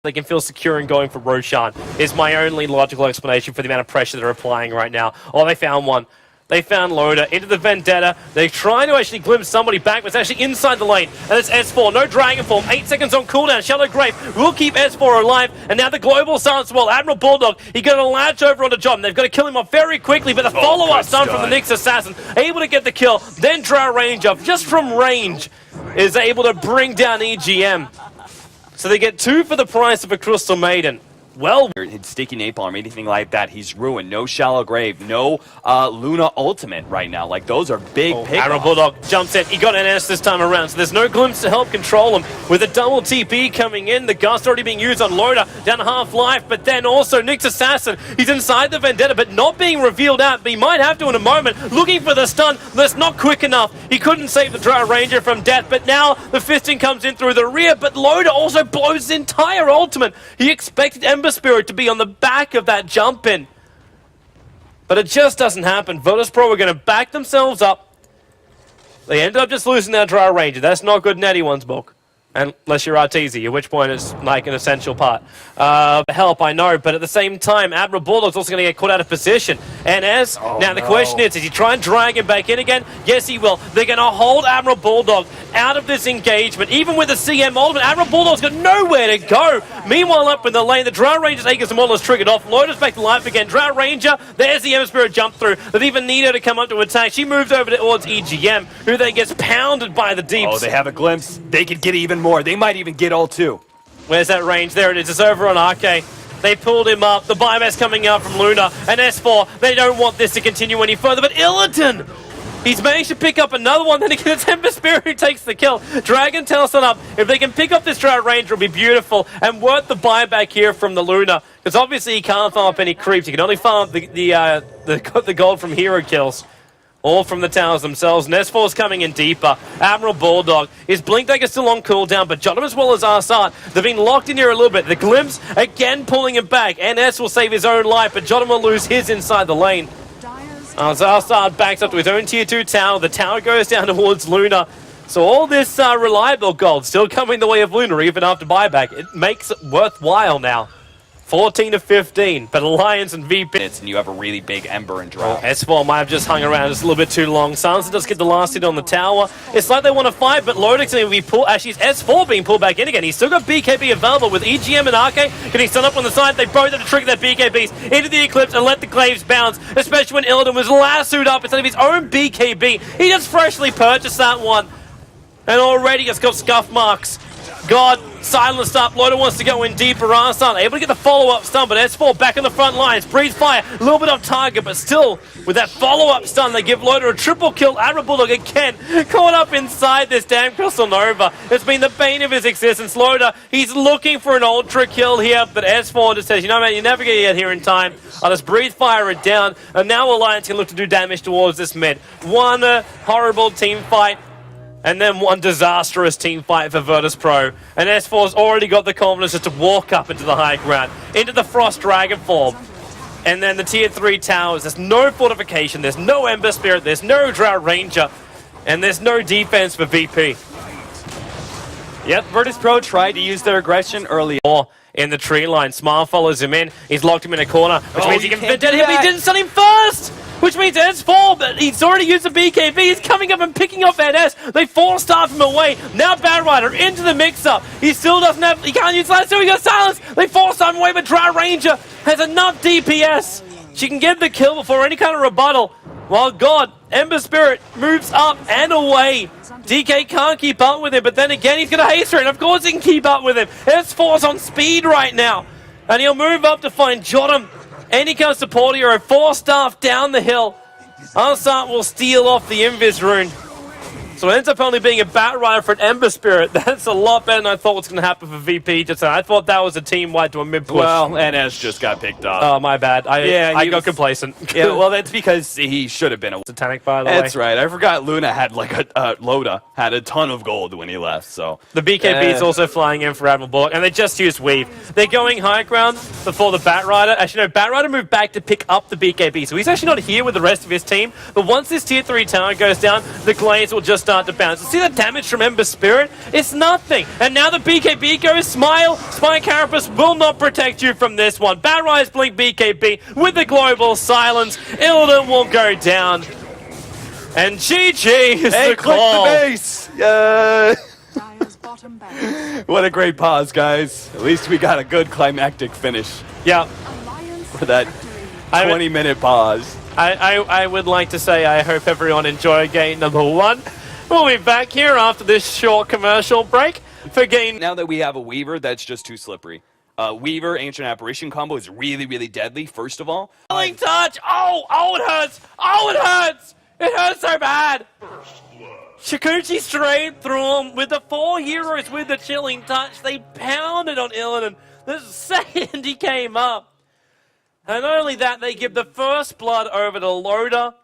they can feel secure in going for Roshan is my only logical explanation for the amount of pressure they're applying right now. Oh, they found one. They found Loader into the Vendetta. They're trying to actually glimpse somebody back, but it's actually inside the lane. And it's S4. No Dragon Form. 8 seconds on cooldown. Shallow Grave will keep S4 alive. And now the global silence as well. Admiral Bulldog, he got to latch over onto John. They've got to kill him off very quickly, but the follow-up stun from the Nyx Assassin, able to get the kill. Then Drow Ranger, just from range, is able to bring down EGM. So they get 2 for the price of a Crystal Maiden. Well, sticky napalm or anything like that, he's ruined. No Shallow Grave, no Luna ultimate right now. Like, those are big pickups. Admiral Bulldog jumps in. He got an S this time around, so there's no glimpse to help control him. With a double TP coming in, the gust already being used on Loader, down half-life, but then also Nyx Assassin. He's inside the Vendetta, but not being revealed out, but he might have to in a moment. Looking for the stun, that's not quick enough. He couldn't save the Drow Ranger from death, but now the fisting comes in through the rear, but Loader also blows his entire ultimate. He expected Ember Spirit to be on the back of that jump in, but it just doesn't happen. Virtus.pro are going to back themselves up. They ended up just losing their Drow Ranger. That's not good in anyone's book, unless you're Arteezy, at which point it's like an essential part. Help, I know, but at the same time, Admiral Bulldog's also going to get caught out of position. And now the question is he try and drag him back in again? Yes, he will. They're going to hold Admiral Bulldog out of this engagement. Even with the CM ultimate, Admiral Bulldog's got nowhere to go. Meanwhile, up in the lane, the Drow Ranger's Aegis Immortal is triggered off. Loader's back to life again. Drow Ranger, there's the Ember Spirit jump through. They even need her to come up to attack. She moves over towards EGM, who then gets pounded by the deeps. Oh, they have a glimpse. They could get even more. They might even get all 2. Where's that range? There it is. It's over on Arcade. They pulled him up. The biomass coming out from Luna. And S4, they don't want this to continue any further. But Illidan, he's managed to pick up another one. Then he gets Ember Spirit who takes the kill. Dragon tells them up. If they can pick up this Drow Ranger, it'll be beautiful. And worth the buyback here from the Luna. Because obviously he can't farm up any creeps. He can only farm up the gold from hero kills. All from the towers themselves. And S4's coming in deeper. Admiral Bulldog. His Blink Dagger still on cooldown, but Jotum as well as Arsat, they've been locked in here a little bit. The Glimpse again pulling him back. NS will save his own life, but Jotum will lose his inside the lane. Arsat backs up to his own tier 2 tower. The tower goes down towards Luna. So all this reliable gold still coming the way of Luna, even after buyback. It makes it worthwhile now. 14 to 15, but Alliance and VP. And you have a really big Ember and Drow. S4 might have just hung around just a little bit too long. Silencer does get the last hit on the tower. It's like they want to fight, but Lodix going to be pulled. Actually, it's S4 being pulled back in again. He's still got BKB available with EGM and Arcade getting set up on the side. They both have to trigger their BKBs into the Eclipse and let the Glaives bounce, especially when Illidan was lassoed up instead of his own BKB. He just freshly purchased that one, and already it's got scuff marks. God, silenced up. Loader wants to go in deeper. Arslan able to get the follow-up stun, but S4 back in the front lines. Breathe fire, a little bit off target, but still, with that follow-up stun, they give Loader a triple kill. Admiral Bulldog again, caught up inside this damn Crystal Nova. It's been the bane of his existence. Loader, he's looking for an ultra kill here, but S4 just says, you know, man, you're never going to get here in time. I'll just breathe fire it down, and now Alliance can look to do damage towards this mid. One horrible team fight, and then one disastrous team fight for Virtus.pro. And S4's already got the confidence just to walk up into the high ground, into the Frost Dragon form. And then the tier 3 towers. There's no fortification, there's no Ember Spirit, there's no Drow Ranger, and there's no defense for VP. Yep, Virtus.pro tried to use their aggression early on. In the tree line, Smile follows him in. He's locked him in a corner, which means he can can't vendetta him, but he didn't stun him first! Which means S4, but he's already used the BKB. He's coming up and picking off NS. They 4-star him away. Now Bad Rider into the mix-up. He still doesn't have, he can't use last, so he got silence. They 4-star him away, but Drow Ranger has enough DPS. She can get the kill before any kind of rebuttal. While God, Ember Spirit moves up and away. DK can't keep up with him, but then again, he's going to haste her, and of course he can keep up with him. S4's on speed right now, and he'll move up to find Jotum. And he comes support hero, 4-star down the hill. Arsat will steal off the Invis rune. So it ends up only being a Bat Rider for an Ember Spirit. That's a lot better than I thought was going to happen for VP. Just I thought that was a team-wide to a mid-push. Well, NS just got picked up. Oh, my bad. I got complacent. Yeah, well, that's because he should have been a Satanic, by the way. That's right. I forgot Luna had like Loda had a ton of gold when he left, so. The BKB is also flying in for Admiral Bullock, and they just used Weave. They're going high ground before the Bat Rider. Actually, no, Bat Rider moved back to pick up the BKB, so he's actually not here with the rest of his team. But once this tier 3 tower goes down, the Glaives will just start to bounce. See the damage from Ember Spirit? It's nothing. And now the BKB goes Smile. Spine Carapace will not protect you from this one. Bad Rise Blink BKB with the global silence. Illidan will go down. And GG is the call. Click the base! What a great pause, guys. At least we got a good climactic finish. Yeah. For that 20-minute pause. I would like to say I hope everyone enjoyed game number 1. We'll be back here after this short commercial break for game... Now that we have a Weaver, that's just too slippery. Weaver, Ancient Apparition combo is really, really deadly, first of all. Chilling touch! Oh, it hurts! Oh, it hurts! It hurts so bad! Shukuchi straight through him with the 4 heroes with the chilling touch. They pounded on Illidan the second he came up. And not only that, they give the first blood over to Loda.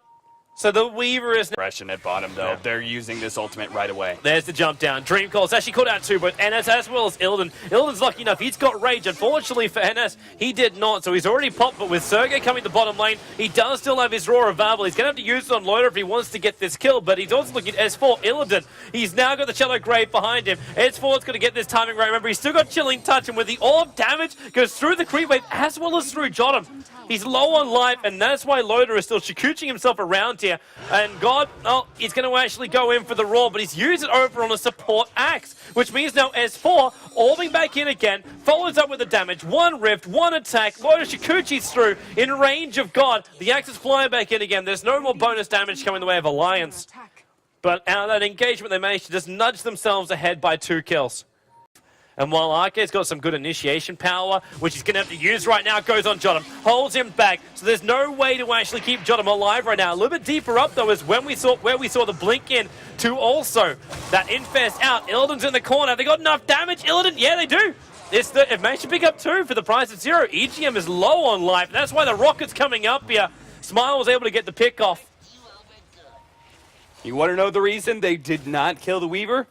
So the Weaver is... Aggression at bottom, though. They're using this ultimate right away. There's the jump down. Dream Call's actually caught out too, but NS as well as Illidan. Illidan's lucky enough. He's got Rage. Unfortunately for NS, he did not. So he's already popped, but with Sergey coming to the bottom lane, he does still have his Roar available. He's going to have to use it on Loda if he wants to get this kill, but he's also looking at S4. Illidan, he's now got the Shallow Grave behind him. S4's going to get this timing right. Remember, he's still got Chilling Touch, and with the orb damage, goes through the creep wave as well as through Jotum. He's low on life, and that's why Loda is still Shukuching himself around here. And God, he's going to actually go in for the Roar, but he's used it over on a support axe, which means now S4, orbing back in again, follows up with the damage. 1 Rift, 1 attack, Loda Shukuchi's through, in range of God. The axe is flying back in again. There's no more bonus damage coming in the way of Alliance. But out of that engagement, they managed to just nudge themselves ahead by 2 kills. And while Arcade's got some good initiation power, which he's going to have to use right now, goes on Jotum, holds him back. So there's no way to actually keep Jotum alive right now. A little bit deeper up, though, is when we saw where we saw the blink in to also that Infest out. Illidan's in the corner. They got enough damage. Illidan, yeah, they do. It managed to pick up 2 for the price of 0. EGM is low on life. That's why the rocket's coming up here. Smile was able to get the pick off. You want to know the reason they did not kill the Weaver?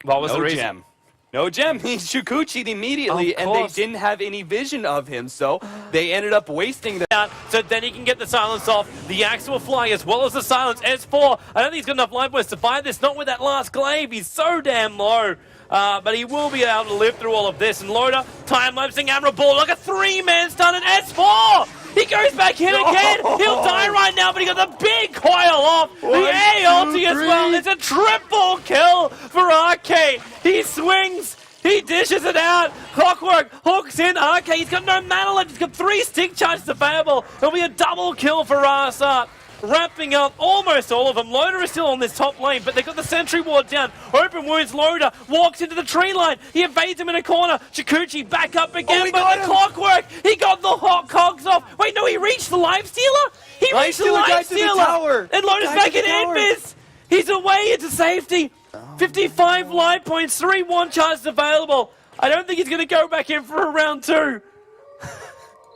What was the reason? Gem. No gem. He Shukuchi'd immediately, and they didn't have any vision of him, so they ended up wasting that. So then he can get the silence off. The axe will fly as well as the silence. S4, I don't think he's got enough life points to fight this. Not with that last glaive. He's so damn low. But he will be able to live through all of this. And Loda, time-lapsing Admiral Ball, like a 3-man stun, and S4! He goes back in again. He'll die right now, but he got the big coil off. The A ulti as well. It's a triple kill for Arcade. He swings. He dishes it out. Clockwork hooks in. Arcade, he's got no mana left. He's got 3 stick charges available. It'll be a double kill for Rasa. Wrapping up almost all of them. Loda is still on this top lane, but they got the sentry ward down. Open wounds, Loda walks into the tree line. He evades him in a corner. Shukuchi back up again, but the Clockwork, he got the hot cogs off. Wait, no, he reached the Lifestealer? He reached the Lifestealer! And Loda's back in Invis! He's away into safety. 55 life points, 3 1 charges available. I don't think he's going to go back in for a round 2.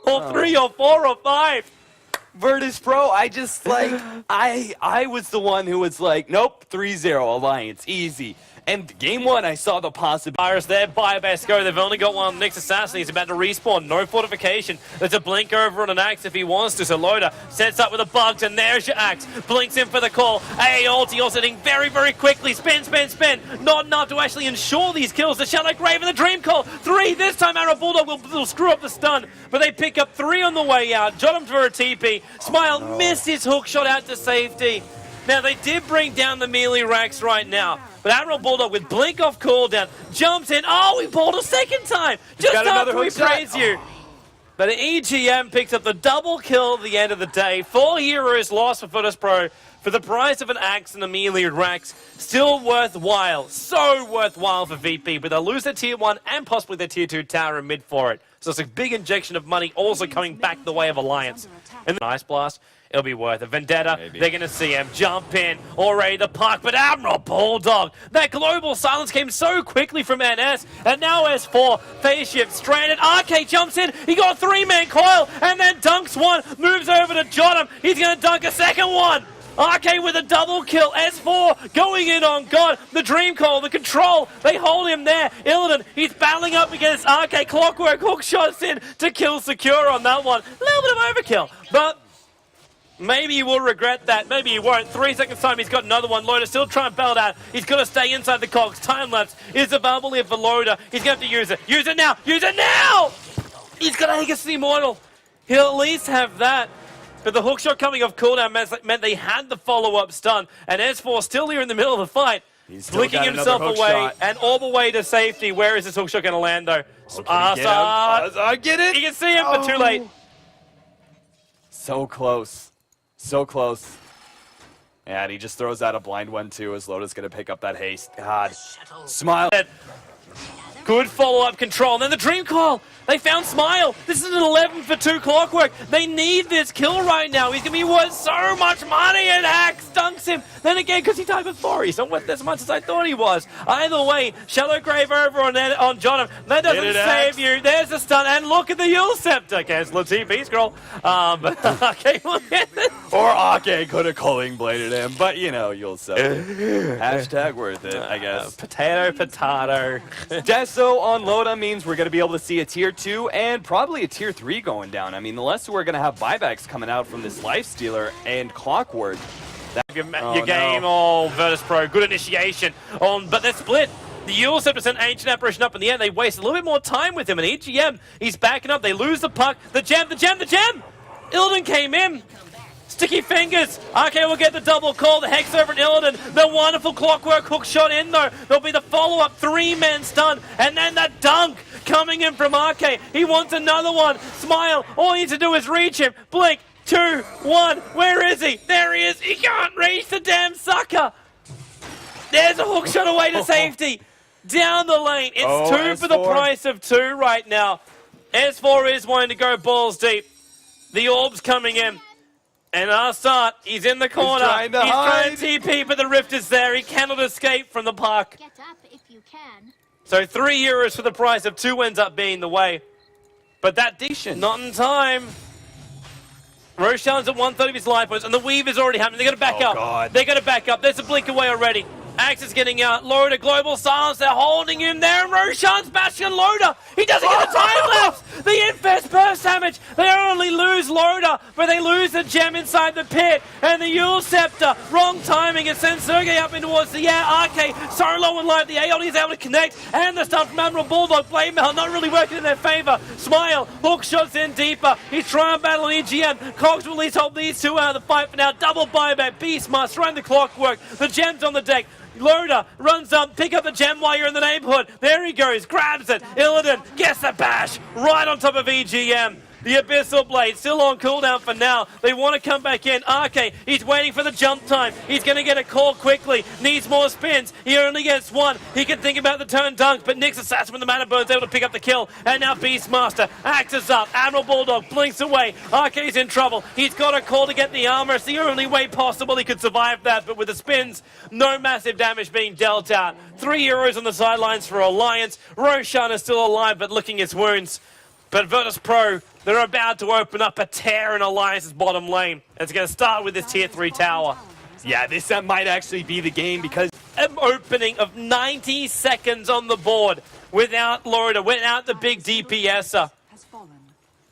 Or 3 or 4 or 5. Virtus Pro, I just like, I was the one who was like, nope, 3-0 Alliance, easy. And game 1, I saw the possibility. Virus there, Biobesco. They've only got one Nyx Assassin. He's about to respawn. No fortification. There's a blink over on an axe if he wants to. So Loda sets up with a bugs, and there's your axe. Blinks in for the call. AA ulti also hitting very, very quickly. Spin. Not enough to actually ensure these kills. The Shadow Grave and the Dream Call. 3. This time Arrow Bulldog will screw up the stun. But they pick up 3 on the way out. Jotum for a TP. Smile missed his hook shot out to safety. Now, they did bring down the melee racks right now, but Admiral Bulldog with blink off cooldown jumps in. Oh, he pulled a second time just after we praise you. But EGM picks up the double kill at the end of the day. 4 heroes lost for Virtus Pro for the price of an axe and the melee racks. Still worthwhile, so worthwhile for VP, but they'll lose their tier 1 and possibly their tier 2 tower in mid for it. So it's a big injection of money also coming back the way of Alliance. And the Ice Blast, it'll be worth it. Vendetta, maybe. They're going to see him jump in, already the puck, but Admiral Bulldog, that global silence came so quickly from NS, and now S4, phase shift, stranded, RK jumps in, he got a 3-man coil, and then dunks 1, moves over to Jotum, he's going to dunk a second one. RK with a double kill. S4 going in on God. The Dream Call, the control. They hold him there. Illidan, he's battling up against RK. Clockwork hook shots in to kill Secure on that one. A little bit of overkill, but Maybe he will regret that. Maybe he won't. 3 seconds time, he's got another one. Loader still trying to bail it out. He's got to stay inside the cogs. Time lapse is available here for Loader. He's going to have to use it. Use it now! Use it now! He's got to take us to the Immortal. He'll at least have that. But the hookshot coming off cooldown meant they had the follow-up stun. And S4 still here in the middle of the fight. He's blinking himself away and all the way to safety. Where is this hookshot going to land, though? I get it! You can see him, but too late. So close. So close. And he just throws out a blind one, too, as Loda's going to pick up that haste. God. Smile. Good follow-up control. And then the Dream Call. They found Smile. This is an 11 for 2 Clockwork. They need this kill right now. He's going to be worth so much money, and Axe dunks him. Then again, because he died before, he's not worth as much as I thought he was. Either way, Shallow Grave over on Jonathan. That doesn't save you. There's a stun, and look at the Yule Scepter. Cancel the TP scroll. But okay, or Ake could have Culling Bladed him, but you know, Yule Scepter. Hashtag worth it, I guess. Potato. Deso on Loda means we're going to be able to see a tier 2 and probably a tier 3 going down. I mean, the less we're going to have buybacks coming out from this Lifestealer and Clockwork. Your game, Virtus Pro, good initiation. But they're split. The Yule Scepter sent Ancient Apparition up in the end. They waste a little bit more time with him, and EGM, he's backing up. They lose the puck. The gem! Illidan came in. Sticky fingers. Okay, we'll get the double call. The Hex over at Illidan. The wonderful Clockwork hook shot in, though. There'll be the follow-up 3-man stun. And then the dunk coming in from Arcade. He wants another one. Smile. All he needs to do is reach him. Blink. 2, 1. Where is he? There he is. He can't reach the damn sucker. There's a hook shot away to safety. Down the lane. It's 2 S4. for the price of 2 right now. S4 is wanting to go balls deep. The orb's coming in. And Arsat, he's in the corner. He's trying to TP, but the rift is there. He cannot escape from the park. Get up if you can. So 3 euros for the price of 2 ends up being the way. But that decent. Not in time. Roshan's at 1/3 of his life points, and the weave is already happening. They're going to back up. God. They're going to back up. There's a blink away already. Axe is getting out. Loader, global silence. They're holding him there. And Roshan's bashing Loader. He doesn't get the time lapse. The Infest burst damage. They only lose Loader, but they lose the gem inside the pit. And the Yule Scepter. Wrong timing. It sends Sergey up in towards the air. Arcade so low in life. The AOD is able to connect. And the stuff from Admiral Bulldog. Blade Mail not really working in their favor. Smile. Hook shots in deeper. He's trying to battle EGM. Cogs will at least hold these two out of the fight for now. Double buyback. Beastmaster around the Clockwork. The gem's on the deck. Loader runs up, pick up the gem while you're in the neighborhood. There he goes, grabs it. Illidan gets the bash right on top of EGM. The Abyssal Blade still on cooldown for now. They want to come back in. Arcade, he's waiting for the jump time. He's going to get a call quickly. Needs more spins. He only gets one. He can think about the turn dunk, but Nyx Assassin from the Mana Bird's able to pick up the kill. And now Beastmaster axes up. Admiral Bulldog blinks away. Arcade's in trouble. He's got a call to get the armor. It's the only way possible he could survive that, but with the spins, no massive damage being dealt out. 3 euros on the sidelines for Alliance. Roshan is still alive, but licking his wounds. But Virtus Pro, they're about to open up a tear in Alliance's bottom lane. It's going to start with this tier 3 tower. Yeah, this might actually be the game because An opening of 90 seconds on the board without Loader, without the big DPSer.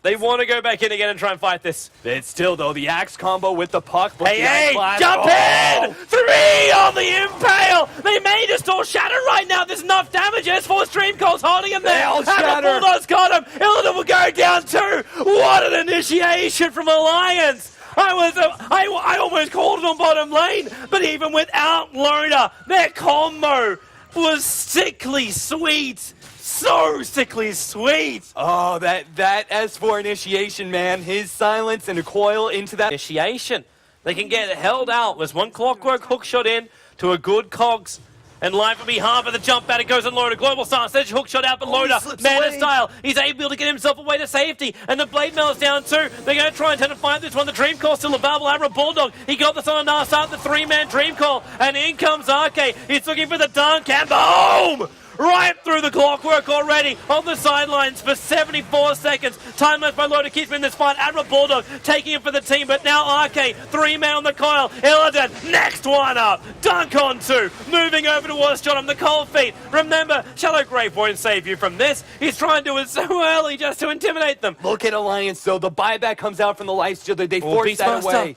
They want to go back in again and try and fight this. it's still, though, the Axe combo with the puck. Hey, jump in! 3 on the Impale! They may just all shatter right now. There's enough damage. S4 Stream Cold's holding him there. all shatter. And the Bulldog's got him. Illidan will go down too. What an initiation from Alliance. I almost called it on bottom lane, but even without Loader, their combo was sickly sweet. So sickly sweet. Oh, that S4 initiation, man. His silence and a coil into that Initiation. They can get held out. There's one Clockwork hook shot in to a good Cogs. And life will be half of the jump out. It goes on Loader. Global stance. There's hook shot out, but Loader, Mana style. He's able to get himself away to safety. And the Blade Mail is down too. They're going to try and tend to find this one. The Dream Call still available. Admiral Bulldog. He got this on a Narsat, the 3-man Dream Call. And in comes Arcade. He's looking for the dunk. And boom! Right through the Clockwork already on the sidelines for 74 seconds. Time left by Loader keeps him in this fight. Admiral Bulldog taking him for the team, but now Arcade, 3-man on the coil. Illidan, next one up. Dunk on 2. Moving over towards John, the cold feet. Remember, Shallow Grave won't save you from this. He's trying to do it so early just to intimidate them. Look at Alliance, though. The buyback comes out from the Lifestealer. They force that away.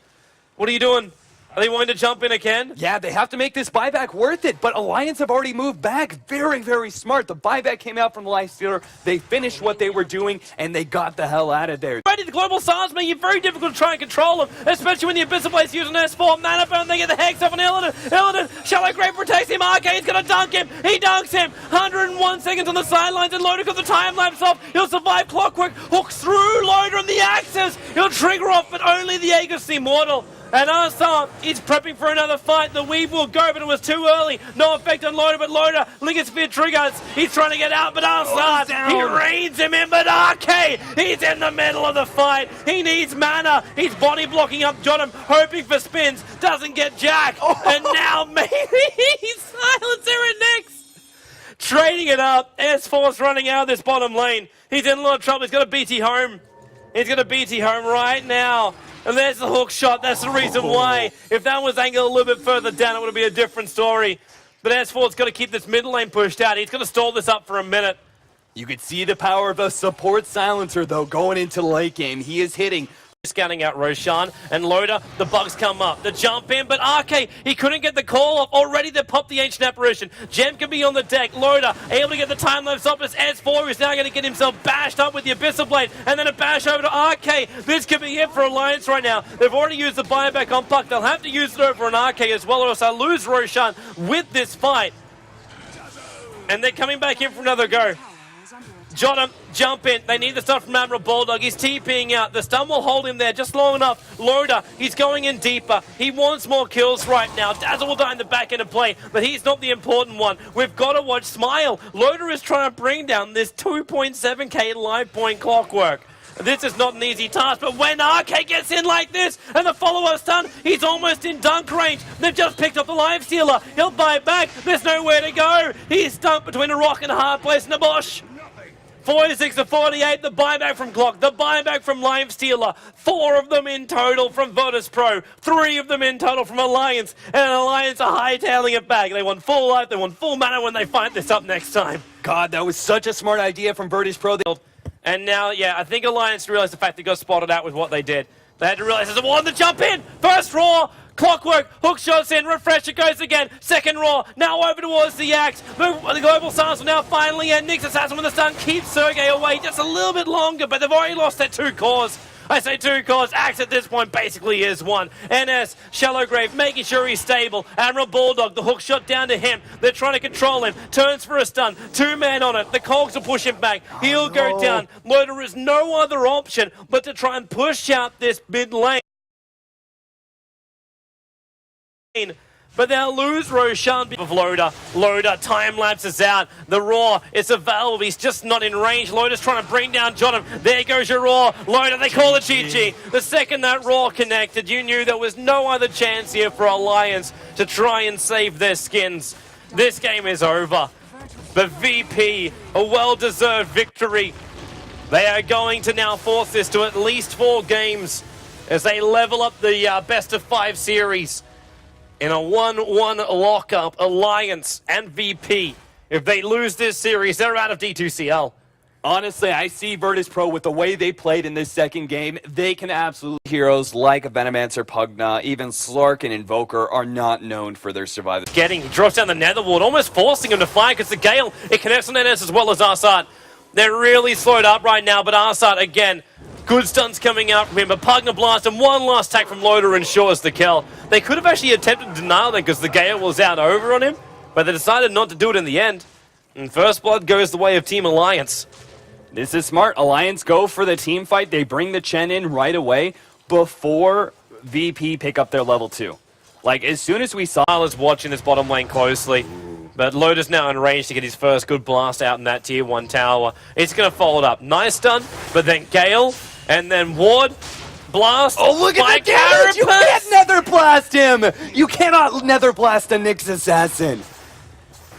What are you doing? Are they wanting to jump in again? Yeah, they have to make this buyback worth it, but Alliance have already moved back. Very, very smart. The buyback came out from the Lifestealer. They finished what they were doing, and they got the hell out of there. Ready, the Global Stars make it very difficult to try and control them, especially when the Abyssal Blade's using S4. Mana Burn, they get the Hex off on Illidan. Illidan, Shallow Grave protects him. Arcade's gonna dunk him. He dunks him. 101 seconds on the sidelines, and Loader got the time lapse off. He'll survive. Clockwork hooks through Loader and the Axis. He'll trigger off, but only the Aegis Immortal. And Arsar is prepping for another fight. The weave will go, but it was too early. No effect on Loader, but Loader, Linked Spear triggers. He's trying to get out, but Arsar, he reins him in, but Arcade, he's in the middle of the fight. He needs mana. He's body blocking up Jotum, hoping for spins. Doesn't get Jack. And now maybe he's silencing it next. Trading it up. S4's running out of this bottom lane. He's in a lot of trouble. He's got a BT home. He's got a BT home right now. And there's the hook shot. That's the reason why. If that was angled a little bit further down, it would have been a different story. But S4's got to keep this mid lane pushed out. He's going to stall this up for a minute. You could see the power of a support silencer, though, going into the late game. He is hitting. Scanning out Roshan and Loader, the bugs come up, the jump in, but Arcade, he couldn't get the call off. Already they popped the Ancient Apparition. Gem can be on the deck. Loader able to get the time lapse up as S4 is now going to get himself bashed up with the Abyssal Blade, and then a bash over to Arcade. This could be it for Alliance right now. They've already used the buyback on Puck. They'll have to use it over on Arcade as well, or else they'll lose Roshan with this fight. And they're coming back in for another go. Jotum, jump in. They need the stun from Admiral Bulldog. He's TPing out. The stun will hold him there just long enough. Loader, he's going in deeper. He wants more kills right now. Dazzle will die in the back end of play, but he's not the important one. We've got to watch Smile. Loader is trying to bring down this 2.7k life point Clockwork. This is not an easy task, but when Arcade gets in like this, and the follow-up stun, he's almost in dunk range. They've just picked up the Lifestealer. He'll buy it back. There's nowhere to go. He's stuck between a rock and a hard place in the bush. 46 to 48, the buyback from Clock, the buyback from Lifestealer, 4 of them in total from Virtus Pro, 3 of them in total from Alliance, and Alliance are hightailing it back. They want full life, they want full mana when they fight this up next time. God, that was such a smart idea from Virtus Pro. And now, yeah, I think Alliance realized the fact they got spotted out with what they did. They had to realize there's a wall to jump in. First Raw, Clockwork, hook shots in, refresh it goes again. Second Raw, now over towards the Axe. The Global Stars will now finally end. Nyx Assassin with the stun keeps Sergey away just a little bit longer, but they've already lost their 2 cores. I say 2 cores. Axe at this point basically is 1. NS, Shallow Grave, making sure he's stable. Admiral Bulldog, the hook shot down to him. They're trying to control him. Turns for a stun. 2 men on it. The Cogs will push him back. He'll go down. Loader is no other option but to try and push out this mid lane. But they'll lose Roshan of Loader. Loader, time lapses out. The Raw, it's available. He's just not in range. Loader's trying to bring down Jotum. There goes your Raw. Loader, they call it GG. The second that Raw connected, you knew there was no other chance here for Alliance to try and save their skins. This game is over. But VP, a well-deserved victory. They are going to now force this to at least 4 games as they level up the best of 5 series. In a 1-1 lockup, Alliance and VP. If they lose this series, they're out of D2CL. Honestly, I see Virtus Pro with the way they played in this second game. They can absolutely heroes like Venomancer, Pugna, even Slark and Invoker are not known for their survival. He drops down the Nether Ward, almost forcing him to fire because the Gale, it connects on NS as well as Arsat. They're really slowed up right now, but Arsat again, good stunts coming out from him, but Pugna Blast and one last attack from Loader ensures the kill. They could have actually attempted to deny them because the Gale was out over on him, but they decided not to do it in the end. And First Blood goes the way of Team Alliance. This is smart. Alliance go for the team fight. They bring the Chen in right away before VP pick up their level 2. Like, as soon as we saw... Is watching this bottom lane closely, but Loader's now in range to get his first good blast out in that tier 1 tower. It's going to follow it up. Nice stun, but then Gale, and then Ward, blast. Oh, look at the damage! You can't nether blast him! You cannot nether blast a Nyx Assassin!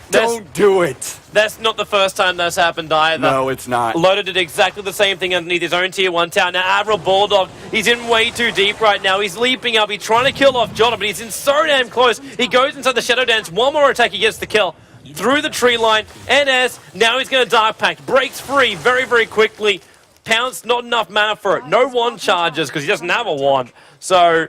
Don't do it! That's not the first time that's happened either. No, it's not. Loader did exactly the same thing underneath his own tier 1 tower. Now, Admiral Bulldog, he's in way too deep right now. He's leaping up. He's trying to kill off Jotum, but he's in so damn close. He goes inside the Shadow Dance. One more attack, he gets the kill. Through the tree line. NS, now he's going to Dark Pact. Breaks free very, very quickly. Pounce, not enough mana for it. No wand charges because he doesn't have a wand. So,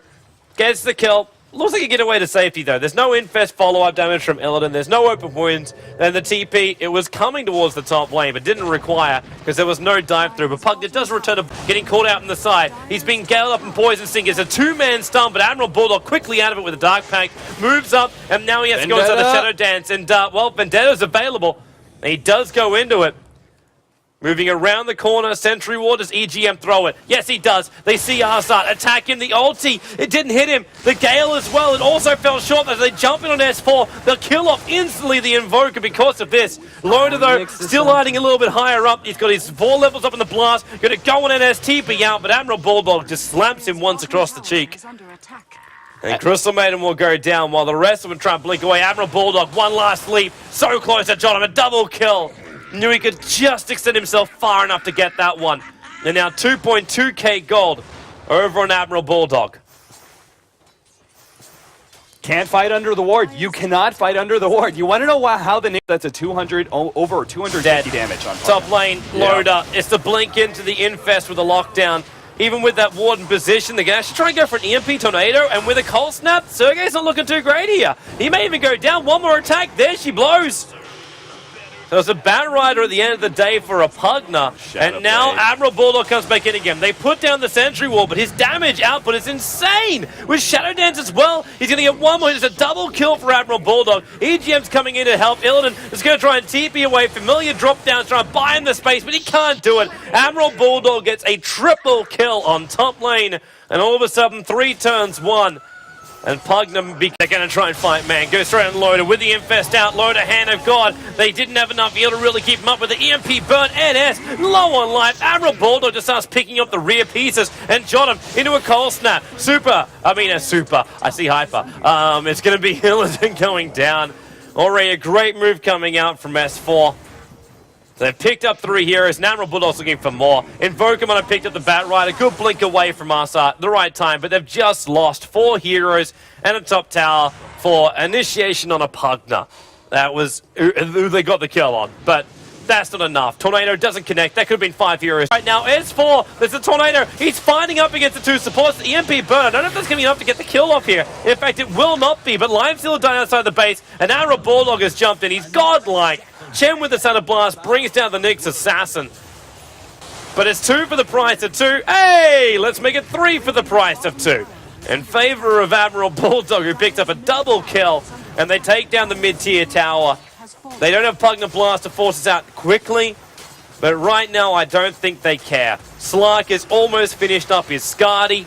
Gets the kill. Looks like he get away to safety, though. There's no infest follow-up damage from Illidan. There's no open wounds. Then the TP, it was coming towards the top lane, but didn't require because there was no dive-through. But Pugna does return to getting caught out on the side. He's being galed up and Poison Sting. It's a two-man stun, but Admiral Bulldog quickly out of it with a Dark Pact. Moves up, and now he has to go inside the Shadow Dance. And, well, Vendetta's available. And he does go into it. Moving around the corner, Sentry Ward, does EGM throw it? Yes, he does. They see Arsat attack him. The ulti, it didn't hit him. The Gale as well, it also fell short as they jump in on S4. They'll kill off instantly the Invoker because of this. Loda, though, still hiding a little bit higher up. He's got his 4 levels up in the blast. Going to go on NSTP out, but Admiral Bulldog just slams him once across the cheek. And Crystal Maiden will go down while the rest of them try and blink away. Admiral Bulldog, one last leap. So close to John, a double kill. Knew he could just extend himself far enough to get that one. And now 2.2k gold over on Admiral Bulldog. Can't fight under the ward. You cannot fight under the ward. You want to know how the that's a 200 over 250 damage on top lane. Loda. It's the blink into the infest with a lockdown. Even with that ward in position, they can actually try and go for an EMP Tornado, and with a cold snap, Sergey's not looking too great here. He may even go down. One more attack. There she blows. So it's a Bat Rider at the end of the day for a Pugna. And now Admiral Bulldog comes back in again. They put down the Sentry Wall, but his damage output is insane. With Shadow Dance as well, he's going to get one more. It's a double kill for Admiral Bulldog. EGM's coming in to help. Illidan is going to try and TP away. Familiar drop down, trying to buy him the space, but he can't do it. Admiral Bulldog gets a triple kill on top lane. And all of a sudden, 3 turns 1. And Pugna, they're going to try and fight, man. Go straight on Loda with the infest out. Loda, Hand of God. They didn't have enough heal to really keep him up with the EMP burn. NS, low on life. Admiral Bulldog just starts picking up the rear pieces and jot him into a cold snap. I see hyper. It's going to be Illidan going down. Already a great move coming out from S4. So they've picked up 3 heroes. Now Admiral Bulldog's looking for more. Invoker might have picked up the Bat Rider. Good blink away from us at the right time, but they've just lost 4 heroes and a top tower for initiation on a Pugna. That was who they got the kill on, but that's not enough. Tornado doesn't connect. That could have been 5 heroes. Right now, S4, there's a Tornado. He's fighting up against the 2 supports. The EMP burn. I don't know if that's going to be enough to get the kill off here. In fact, it will not be, but Lime's still down outside the base, and Admiral Bulldog has jumped in. He's godlike. Chen with the Thunder Blast brings down the Nyx Assassin. But it's 2 for the price of 2. Hey, let's make it 3 for the price of 2. In favor of Admiral Bulldog, who picked up a double kill, and they take down the mid-tier tower. They don't have Pugna Blast to force us out quickly, but right now I don't think they care. Slark is almost finished up his Skadi.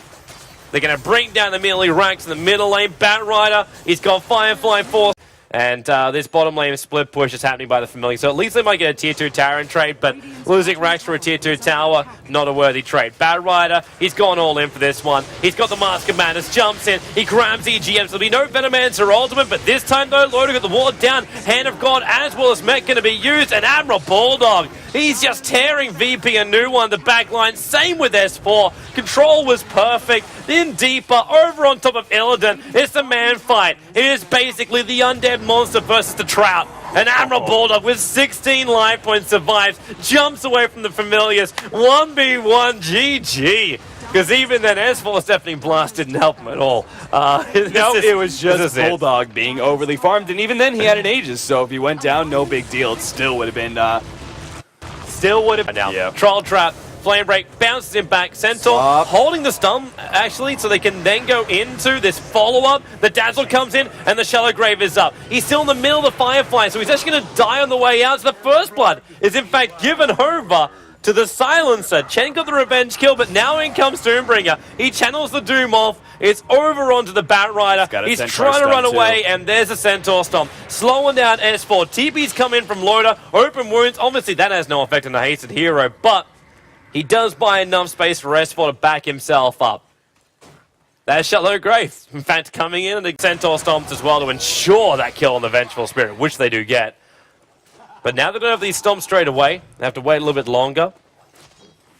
They're going to bring down the melee ranks in the middle lane. Bat Rider, he's got Firefly Force. And this bottom lane split push is happening by the Familiar. So at least they might get a tier 2 tower in trade, but losing racks for a tier 2 tower, not a worthy trade. Bat Rider, he's gone all in for this one. He's got the Mask of Madness, jumps in, he grabs EGM, so there'll be no Venomancer ultimate, but this time though, Loda got the ward down, Hand of God as well as Mech going to be used, and Admiral Bulldog, he's just tearing VP a new one, the back line, same with S4. Control was perfect, then deeper, over on top of Illidan. It's the man fight. It is basically the undead monster versus the Trout. And Admiral Bulldog with 16 life points survives, jumps away from the familiars. 1v1 GG. Because even then, S4 Stephanie Blast didn't help him at all. It was just Bulldog being overly farmed, and even then he had an Aegis, so if he went down, no big deal. It still would have been, Yeah. Troll Trap, Flame Break, bounces him back. Centaur holding the stun, actually, so they can then go into this follow-up. The Dazzle comes in, and the Shallow Grave is up. He's still in the middle of the Firefly, so he's actually going to die on the way out. So the first blood is, in fact, given over to the Silencer. Chen got the revenge kill, but now in comes Doombringer. He channels the Doom off. It's over onto the Bat Rider. He's trying to run away, and there's a Centaur Stomp. Slowing down S4. TP's come in from Loda. Open wounds. Obviously, that has no effect on the Hasted Hero, but he does buy enough space for S4 to back himself up. There's Shallow Grave. In fact, coming in, and the Centaur Stomps as well to ensure that kill on the Vengeful Spirit, which they do get. But now they don't have these stomps straight away. They have to wait a little bit longer.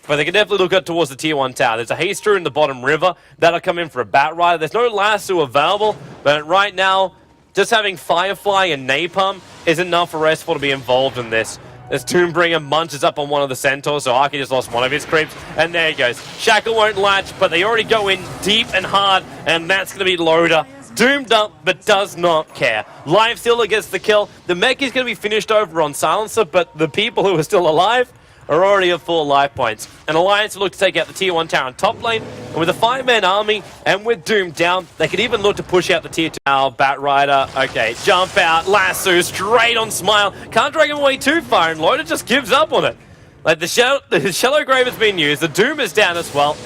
But they can definitely look up towards the tier 1 tower. There's a Haster in the bottom river. That'll come in for a Bat Rider. There's no lasso available. But right now, just having Firefly and Napalm is enough for S4 to be involved in this. as Toonbringer munches up on one of the Centaurs, so Arky just lost one of his creeps, and there he goes. Shackle won't latch, but they already go in deep and hard, and that's going to be Loader. Doomed up, but does not care. Lifestealer gets the kill. The mech is going to be finished over on Silencer, but the people who are still alive are already at full life points. And Alliance will look to take out the Tier 1 tower in top lane, and with a 5-man army, and with Doom down, they could even look to push out the Tier 2 tower. Bat Rider, okay, jump out, lasso, straight on Smile. Can't drag him away too far, and Loader just gives up on it. Like, the Shallow Grave has been used, the Doom is down as well.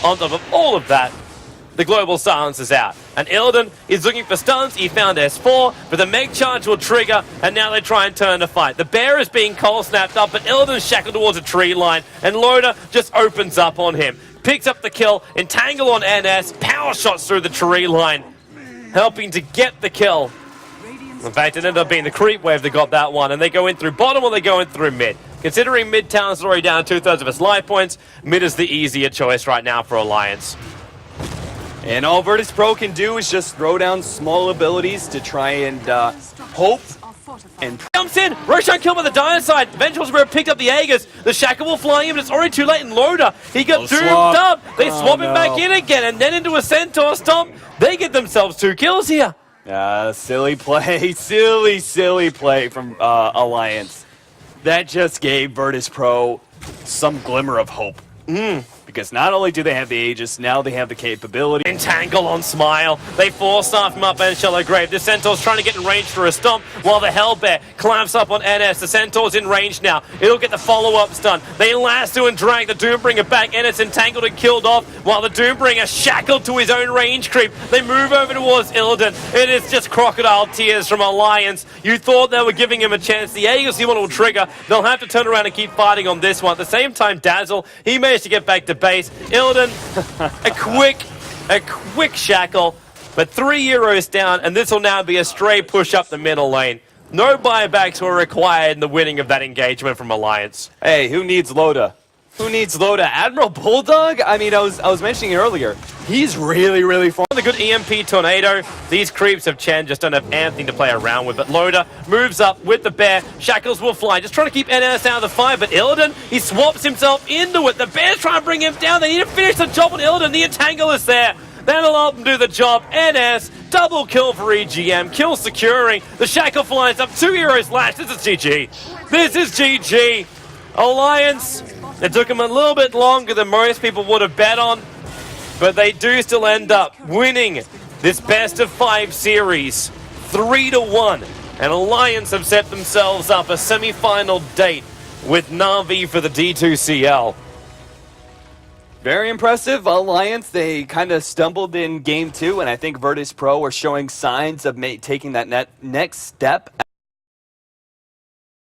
On top of all of that, the Global Silence is out. And Illidan is looking for stuns. He found S4, but the Meg Charge will trigger, and now they try and turn the fight. The Bear is being cold snapped up, but Illidan's shackled towards a tree line, and Loader just opens up on him. Picks up the kill, entangle on NS, power shots through the tree line, helping to get the kill. In fact, it ended up being the creep wave that got that one, and they go in through bottom or they go in through mid. Considering mid town is already down to 2/3 of its life points, mid is the easier choice right now for Alliance. And all Virtus Pro can do is just throw down small abilities to try and hope and... Jumps in! Roshan killed by the Dynaside. Ventrals were picked up the Aegis. The Shackle will fly in, but it's already too late in Loader. He got doomed up. They swap him back in again, and then into a Centaur stomp. They get themselves 2 kills here. Silly play. Silly play from Alliance. That just gave Virtus Pro some glimmer of hope. Because not only do they have the Aegis, now they have the capability. Entangle on Smile. They force off him up and Shallow Grave. The Centaur's trying to get in range for a stomp while the Hellbear clamps up on NS. The Centaur's in range now. It'll get the follow-up stun. They lasso and drag the Doombringer back. NS entangled and killed off while the Doombringer shackled to his own range creep. They move over towards Illidan. It is just crocodile tears from Alliance. You thought they were giving him a chance. The Aegis one will trigger. They'll have to turn around and keep fighting on this one. At the same time, Dazzle, he managed to get back to base. Illidan, a quick shackle, but 3 euros down, and this will now be a stray push up the middle lane. No buybacks were required in the winning of that engagement from Alliance. Hey, who needs Loda? Who needs Loda? Admiral Bulldog? I mean, I was mentioning earlier, he's really fun. The good EMP Tornado. These creeps of Chen just don't have anything to play around with, but Loda moves up with the Bear. Shackles will fly, just trying to keep NS out of the fight, but Illidan, he swaps himself into it. The Bear's trying to bring him down. They need to finish the job on Illidan. The Entangle is there. That'll help them do the job. NS, double kill for EGM, kill securing. The Shackle flies up, 2 euros lash. This is GG. This is GG. Alliance, it took them a little bit longer than most people would have bet on, but they do still end up winning this best of 5 series 3-1. And Alliance have set themselves up a semi-final date with Na'Vi for the D2CL. Very impressive. Alliance, they kind of stumbled in game 2, and I think Virtus Pro are showing signs of taking that next step.